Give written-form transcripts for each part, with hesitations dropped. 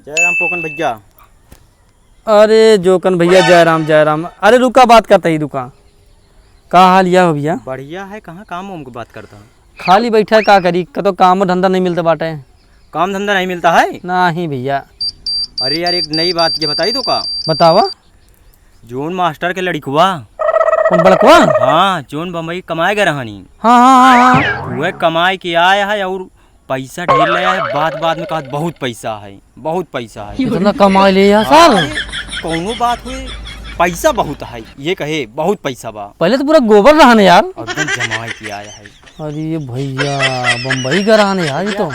जयराम पोकन भैया। अरे जोकन भैया जयराम जयराम। अरे रुका बात करता ही दुकान। का हाल या हो भैया? बढ़िया है। कहाँ काम वाम की बात करता हूँ? खाली बैठा है का करी, कतो काम धंधा नहीं मिलता बाटे। काम धंधा नहीं मिलता है? नहीं भैया। अरे यार एक नई बात ये बताई तो का। बतावा। जोन मास्टर के लड़कुआ। कौन बड़कवा? हाँ जोन बम्बई कमाए गए रहनी। हाँ हाँ हाँ हाँ। वह कमाए के आया है और पैसा ढेर ले आया है। बात में कहा बहुत पैसा है, बहुत पैसा है। इतना कमा ले यार सर। कौनो बात हुई पैसा बहुत है, ये कहे बहुत पैसा बा। पहले तो पूरा गोबर रहने यार। और एकदम जमाए के आया है। अरे भैया बम्बई का रहने यार ये तो।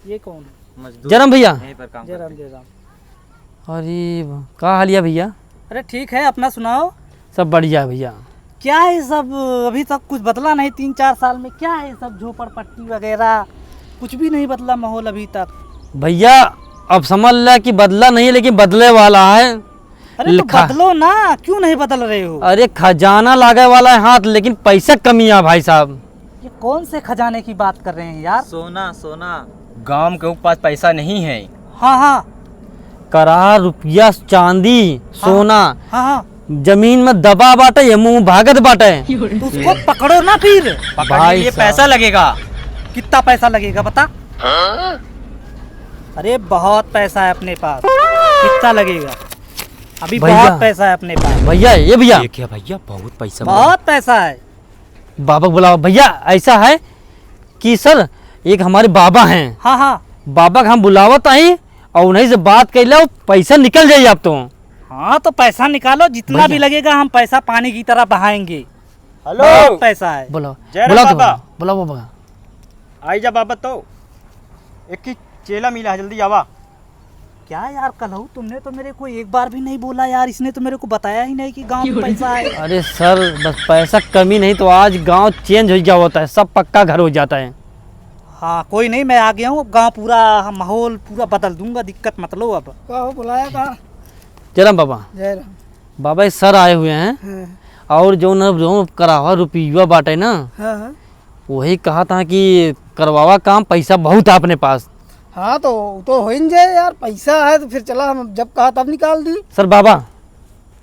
ये कौन? जयराम भैया। जयराम जयराम। अरे का हाल या भैया? अरे ठीक है, अपना सुनाओ। सब बढ़िया भैया। क्या है सब, अभी तक कुछ बदला नहीं 3-4 साल में। क्या है सब झोपड़पट्टी वगैरह, कुछ भी नहीं बदला माहौल अभी तक। भैया अब समझ ला कि बदला नहीं लेकिन बदले वाला है। अरे तो बदलो ना, क्यों नहीं बदल रहे हो? अरे खजाना लागे वाला है हाथ, लेकिन पैसा कमी है भाई साहब। ये कौन से खजाने की बात कर रहे हैं यार? सोना सोना। गांव के पास पैसा नहीं है। हाँ हाँ करार रुपया चांदी सोना हाँ हाँ। जमीन में दबा बाटे, ये मुंह भागत बाटे। तो उसको पकड़ो ना फिर। भाई ये पैसा लगेगा। कितना पैसा लगेगा बता? अरे बहुत पैसा है अपने पास। कितना लगेगा? अभी बहुत पैसा है अपने पास। भैया ये भैया क्या भैया बहुत पैसा, बहुत पैसा है। बाबा बुलाओ। भैया ऐसा है कि सर एक हमारे बाबा हैं। हाँ हाँ। बाबा का हम बुलावत आई और उन्हीं से बात कर लो, पैसा निकल जाइए आप तो। हाँ तो पैसा निकालो, जितना भी लगेगा हम पैसा पानी की तरह बहाएंगे। हेलो बहुत पैसा है। बुलाओ जयराम बुलाओ बाबा। बुलाओ बाबा। आई जा बाबा। तो एक ही चेला मिला है, जल्दी आवा। क्या यार कलहू, तुमने तो मेरे को एक बार भी नहीं बोला यार। इसने तो मेरे को बताया ही नहीं कि गांव में पैसा है। अरे सर बस पैसा कमी नहीं तो आज गांव चेंज हो जा होता है, सब पक्का घर हो जाता है। हाँ कोई नहीं, मैं आ गया हूँ। गांव पूरा माहौल पूरा बदल दूंगा, दिक्कत मत लो। अब बुलाया था? जयराम बाबा। जयराम बाबा ये सर आए हुए हैं और जो करावा रुपया बाटे ना, वही कहा था कि करवावा काम, पैसा बहुत है अपने पास। हाँ तो हो ही जाए यार, पैसा है तो फिर चला, हम जब कहा तब निकाल दी। सर बाबा।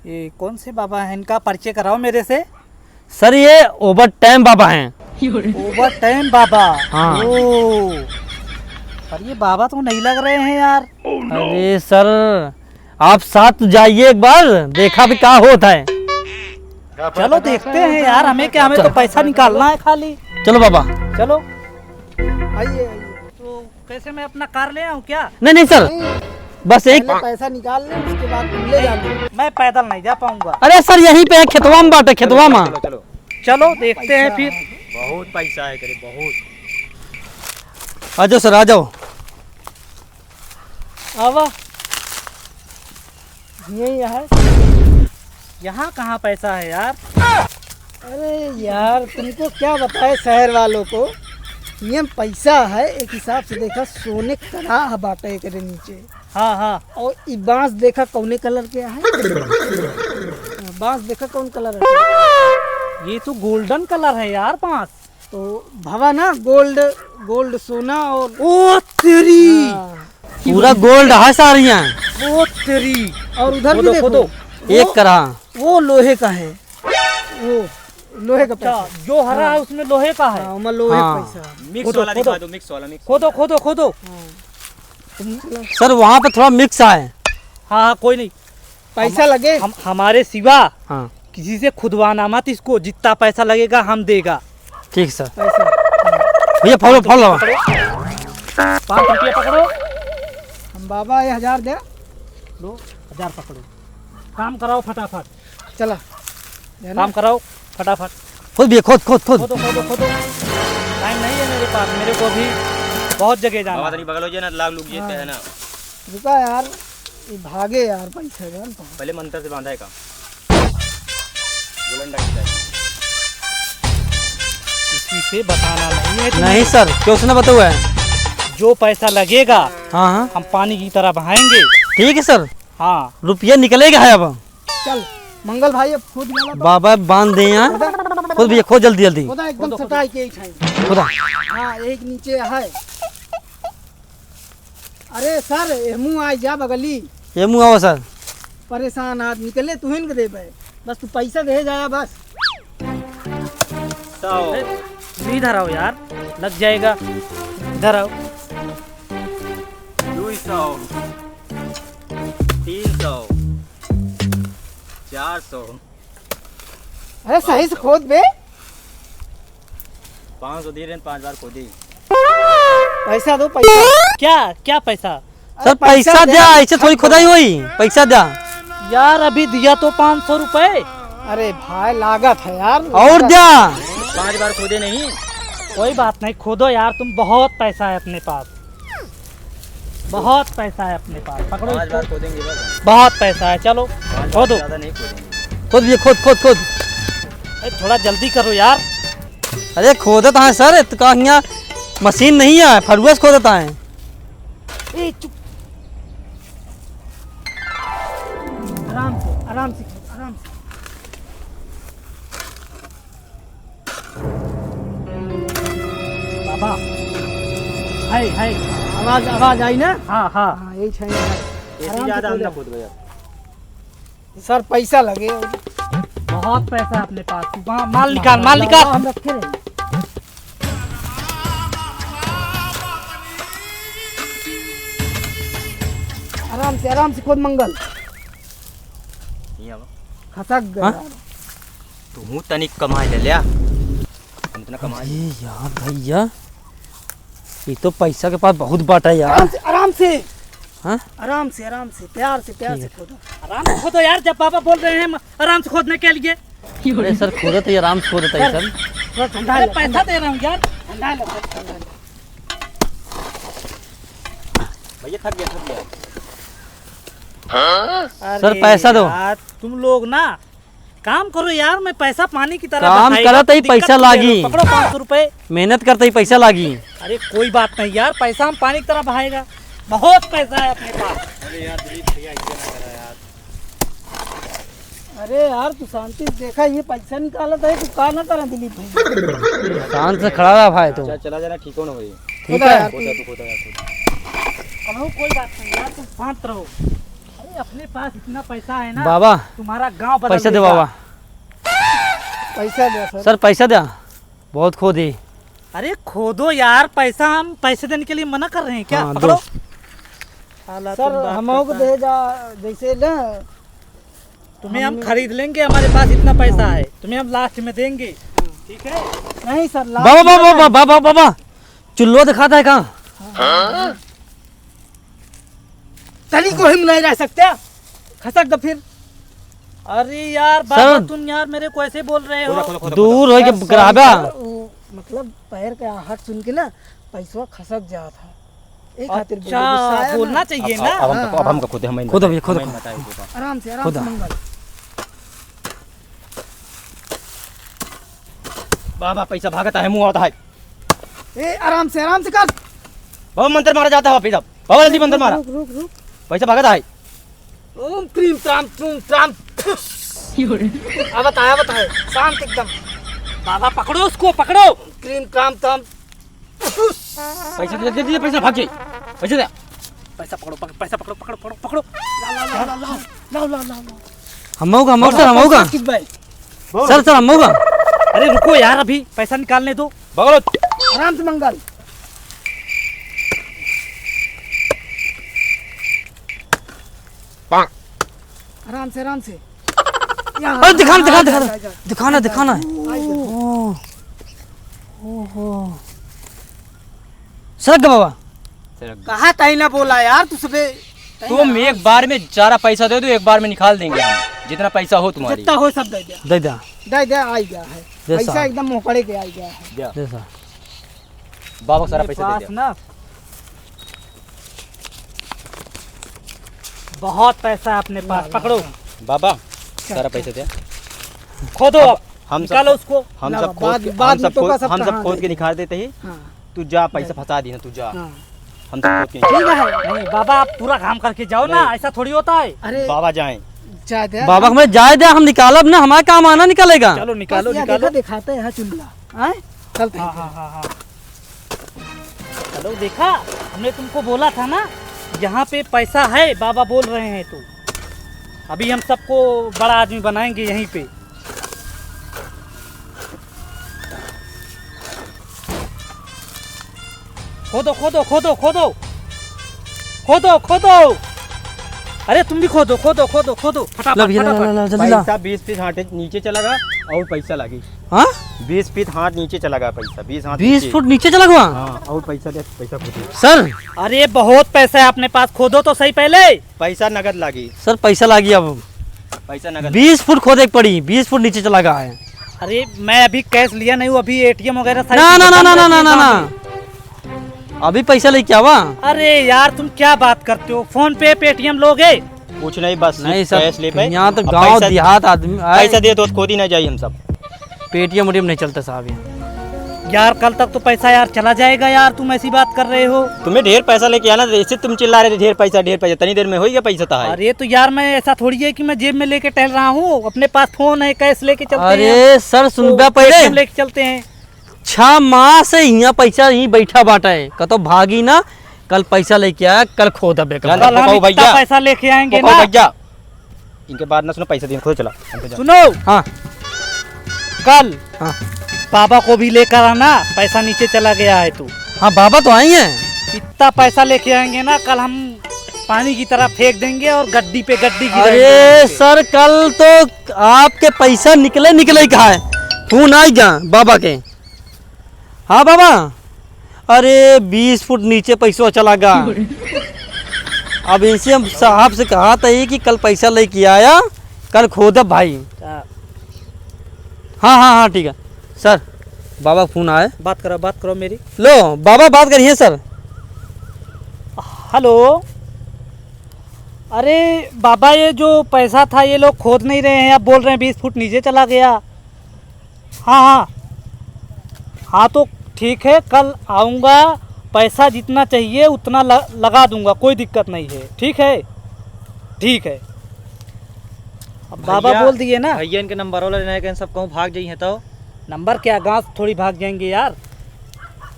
ये कौन से बाबा हैं? इनका परिचय कराओ मेरे से। सर ये ओवर टाइम बाबा हैं। ओवर टाइम बाबा? हाँ। ओ, पर ये बाबा तो नहीं लग रहे हैं यार। अरे सर आप साथ जाइए एक बार, देखा भी क्या होता है। चलो देखते हैं यार, हमें क्या, हमें तो पैसा निकालना है खाली। चलो बाबा चलो आइए। तो कैसे, मैं अपना कार ले आऊँ क्या? नहीं सर बस एक पैसा निकाल लें, उसके बाद तुम ले जाओगे। मैं पैदल नहीं जा पाऊंगा। अरे सर यहीं पे है, खेतवा में बाटे, खेतवा में। चलो चलो देखते हैं फिर। बहुत पैसा है करे बहुत। आ जाओ सर आ जाओ। आवा। यही है। यहाँ कहाँ पैसा है यार? अरे यार तुमको क्या बताए शहर वालों को, ये पैसा है एक हिसाब से देखा सोने करा है बाटे करे नीचे। हाँ हाँ। और ये बांस देखा कौने कलर के है? बांस देखा कौन कलर है? ये तो गोल्डन कलर है यार बांस। तो भवा ना गोल्ड सोना। और ओ तेरी, पूरा गोल्ड है सारी यहाँ। ओ तेरी। और उधर भी देखो, एक करा वो लोहे का है, वो लोहे का पैसा। जो हरा है उसमें लोहे का है। हाँ, लोहे का हाँ। पैसा। मिक्स वाला दिखा दो, मिक्स वाला। मिक्स खोदो खोदो खोदो। सर वहाँ पे थोड़ा मिक्स है। हाँ हाँ कोई नहीं, पैसा लगे हमारे सिवा हाँ किसी से खुदवाना मत इसको। जितना पैसा लगेगा हम देगा। ठीक सर। पैसा। भैया फॉलो 5 रुपया पकड़ो। हम बाबा ये 1000 दे। लो 1000 पकड़ो। काम कराओ फटाफट। चला काम कराओ फटाफट। खुद भी खोद खोद खोद। खोदो खोदो खोदो। टाइम नहीं है मेरे पास, मेरे को भी बहुत जगह जाना है। बगल हो जाए ना, लाग लुक जेते है ना। रुका यार, ये भागे यार पैसा जान। पहले मंत्र से बांधा है काम। किसी से बताना नहीं है तुम्हें। नहीं सर क्यों उसने बताया है? जो पैसा लगेगा हाँ हाँ हम पानी की तरह बहाएंगे। ठीक है सर। हाँ रुपया निकलेगा है अब। चल मंगल भाई अब खुद वाला बाबा बांध दे यहाँ। खुद भैया खोद जल्दी जल्दी। खुदा एकदम सटाई के ही खाई। खुदा। हाँ एक नीचे है। अरे सर हमू आ जा बगली ये मुँह आओ सर। परेशान आदमी के ले तू हिन के दे बे बस तू पैसा दे जाया बस। तुम इधर आओ यार, लग जाएगा। इधर आओ। 200 300 400 अरे सही से खोद बे। 500 दे रहे हैं, 5 बार खोदी। पैसा दो पैसा। क्या क्या पैसा? सर पैसा दे, ऐसे थोड़ी खुदाई हुई, पैसा दे। यार अभी दिया तो 500 रुपए। अरे भाई लागत है यार। और दे। 5 बार खोदे नहीं। कोई बात नहीं, खोदो यार, तुम बहुत पैसा है अपने पास, बहुत पैसा है अपने पास। पकड़ो 5 बार इसको। खोदेंगे बस। बहुत पैसा है, चलो 5 बार खोदो। ज़्यादा नहीं खोदेंगे। खोद ये, खोद खोद खोद। अरे थोड़ा जल्दी करो यार। अरे खोदता है सर, तो कहाँ यहाँ मशीन नहीं है, फरुआ से खोदता है। ए चुप। आराम से आराम से आराम से। बाबा है आवाज आवाज आई ना। हाँ हाँ। हाँ यही छैन है। ऐसी आराम से ज़्यादा हम खोदो। ना खोद भैया। सर पैसा लगे। बहुत पैसा है अपने पास। वहाँ माल निकाल, माल निकाल। हम रखे रहे। आराम से खोद मंगल। ये अब खसक गया। हाँ? तू तनिक कमाए ले लिया। हम इतना कमाए। अरे यार भैया, ये तो पैसा के पास बहुत बाटा है यार। आराम से हाँ? आराम से प्यार से खोदो। आराम से खोदो यार, जब पापा बोल रहे हैं आराम से खोदने के लिए। अरे सर खोदता है, आराम से खोदता है सर। थोड़ा ठंडा अरे ले, पैसा दे रहा हूँ यार। ठंडा ले, ठंडा ले। भैया थक गया। सर पैसा दो। यार तुम लोग ना काम करो यार, मैं पैसा पानी की तरह काम बहाएगा, करत ही दिक्कत पैसा नहीं है। लागी। पकड़ो 500 रुपए। मेहनत करता ही पैसा लागी। अरे कोई बात नहीं यार, पैसा हम पानी की तरह बहाएगा। बहुत पैसा है अपने पास। अरे यार दिलीप भैया ऐसे ना करा यार। अरे यार तू शांति से देखा ये पैसा निकालत है, तू का ना करा दिलीप भाई। शांत से खड़ा रहा भाई तो। चला जाना ठीक हो ना भाई। ठीक खोदा है। यार, खोदा तू खोदा यार खोदा। कहो कोई बात नहीं यार, तुम शांत रहो। अरे अपने पास इतना पैसा है ना, बाबा तुम्हारा गांव बदल पैसा दे देगा। बाबा। पैसा दे सर। सर पैसा दे, बहुत खोदी। अरे खोदो यार, पैसा हम पैसे देने के लिए मना कर रहे हैं क्या? हाँ, पकड़ो। दो। साला सर तुम बात हमको करता है। दे जा जैसे ना। तुम्हें हम खरीद लेंगे, हमारे पास इतना पैसा है, तुम्हें हम लास्ट में देंगे, ठीक है? नहीं सर बाबा बाबा बाबा बाबा बाबा, चुल्लो दिखाता है कहाँ? तली को हम नहीं रह सकते। खसक दो फिर। अरे यार बाबा सर। तुम यार मेरे को ऐसे बोल रहे हो। दूर हो के ग्राबा। वो मतलब पैर का आहट सुन के ना पैसा खसक जा था। एक खातिर बोले, अच्छा गुस्सा आया बोलना ना। चाहिए अब ना। अब हम खोदे हम खोदो भैया, खोदो। आराम से खुदा। मंगल। बाबा पैसा भागता है मुंह आता है। ए आराम से कर। बाबा मंत्र मारा जाता है पैसा। बाबा जल्दी मंत्र मारा। रुक रुक रुक। पैसा भागता है। ओम क्रीम त्राम ट्रूम त्राम। अब बताया शांत एकदम। बाबा पकड़ो उसको, पकड़ो। क्रीम त्राम त्राम। पैसा दे दे पैसा भाग गई। पैसा दे। पैसा पकड़ो, पैसा पकड़ो पकड़ो पकड़ो पकड़ो। हम होगा सर, हम होगा किस भाई? सर हम होगा। अरे रुको यार, अभी पैसा निकालने दो। बगलो आराम से मंगल। आराम से अरे दिखाना है। सर बाबा कहा ताई ना बोला यार तू सबे। तुम एक बार में सारा पैसा दे दो, एक बार में निकाल देंगे हम, जितना पैसा हो तुम्हारी। जितना हो सब दे दिया। दे दे दे आई गया है दे पैसा साहब। एकदम मुंह पड़े के आ गया है। दे। दे सर। बाबा को सारा मेरे पैसा दे पास दिया। ना बहुत पैसा है अपने पास। पकड़ो, बाबा सारा पैसा दे। खोदो अब, हम निकालो सब उसको। हम ना, सब खोद बाद- के बाद हम में सब तो का खोद सब हम सब कहाँ खोद दे। के निकाल देते ही। हाँ तू जा पैसा फंसा दी ना, तू जा। हाँ। हम सब खोद के ठीक है। नहीं बाबा, आप पूरा काम करके जाओ ना, नहीं। ऐसा थोड़ी होता है। अरे बाबा जाएं। चाय दे बाबा हमें जाए दे, हम निकालब ना, हमारा काम आना निकालेगा। चलो निकालो बस यहाँ निकालो। देखा दिखाते हैं चुल्ला। आए चलते हाँ हैं। हाँ हाँ हाँ। चलो देखा, हमने तुमको बोला था ना, यहाँ पे पैसा है, बाबा बोल रहे हैं तो अभी हम सबको बड़ा आदमी बनाएंगे यहीं पे। खोदो खोदो खोदो खोदो खोदो खोदो, अरे तुम भी खोदो खोदो खोदो खोदो फटाफट फटाफट। जल्दी ला। पैसा 20 फीट हाथ नीचे चला गया और पैसा लगी। हाँ 20 फीट हाथ नीचे चला गया पैसा, 20 हाथ 20 फुट नीचे चला गया। हाँ और पैसा दे, पैसा खोदो। सर अरे बहुत पैसा है अपने पास, खोदो तो सही पहले। पैसा नगद लगी, सर पैसा लगी अब पैसा नगद। 20 फुट खोदे के पड़ी, 20 फुट नीचे चला गया है। अरे मैं अभी कैश लिया नहीं हूँ, अभी एटीएम वगैरह सारी ना ना चीजें ना ना बंद ना ना रहती ना हैं ना अभी पैसा लेके आवा। अरे यार तुम क्या बात करते हो, फोन पे पेटीएम लोगे? कुछ नहीं, बस नहीं कैश ले सर पाए। यहाँ तो अब गांव पैसा- देहात आदमी पैसा दे तो खोद ही ना जाए हम सब। पेटीएम उटीएम नहीं चलता साहब यहाँ। यार कल तक तो पैसा यार चला जाएगा यार, तुम ऐसी बात कर रहे हो। तुम्हें ढेर पैसा लेके आना, ऐसे तुम चिल्ला रहे थे ढेर पैसा तनी देर में हो गया पैसा था। अरे तो यार मैं ऐसा थोड़ी है कि मैं जेब में लेके टहल रहा हूँ, अपने पास फोन है, कैश लेके चलते हैं। अरे सर सुनबा पेटीएम पहले लेके चलते हैं। 6 माह से यहाँ पैसा यहीं बैठा बाटा है, कतो भागी ना। कल पैसा लेके आया, कल खोदा बेकार। चल, कल हम पकाओ इतना भैया। पैसा लेके आएंगे पकाओ ना। भैया, इनके बाद ना सुनो, पैसा देने खुद चला हमको जा। सुनो, हाँ कल हाँ बाबा को भी लेकर आना, पैसा नीचे चला गया है तो। हाँ बाबा तो आई हैं। इतना पैसा लेके आएंगे ना, कल हम पानी की तरह फेंक देंगे और गड्डी पे गड्डी गिराएंगे। अरे सर कल तो आपके पैसा निकले निकले कहा है, फोन आई जा बाबा के। हाँ बाबा, अरे 20 फुट नीचे पैसा चला गया। अब इनसे हम साहब से कहा था ये कि कल पैसा लेके आया, कल खोदा भाई। हाँ हाँ हाँ ठीक है सर, बाबा का फोन आया। बात करो मेरी। लो बाबा बात करिए सर। हेलो, अरे बाबा ये जो पैसा था ये लोग खोद नहीं रहे हैं, आप बोल रहे हैं 20 फुट नीचे चला गया। हाँ हाँ हाँ तो ठीक है, कल आऊँगा, पैसा जितना चाहिए उतना लगा दूंगा, कोई दिक्कत नहीं है। ठीक है ठीक है। अब बाबा बोल दिए ना। भैया इनके नंबर वाला लेना है, सब कहूँ भाग जाइए तो। नंबर क्या, गाँव थोड़ी भाग जाएंगे यार।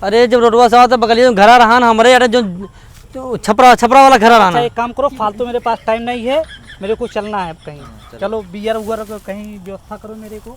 अरे जब रोडवा साहब तो बगलिए घर रहा ना हमारे, अरे जो छपरा छपरा वाला घर अच्छा रहा। एक काम करो, फालतू मेरे पास टाइम नहीं है, मेरे को चलना है कहीं। चलो बियर उगर कहीं व्यवस्था करो मेरे को।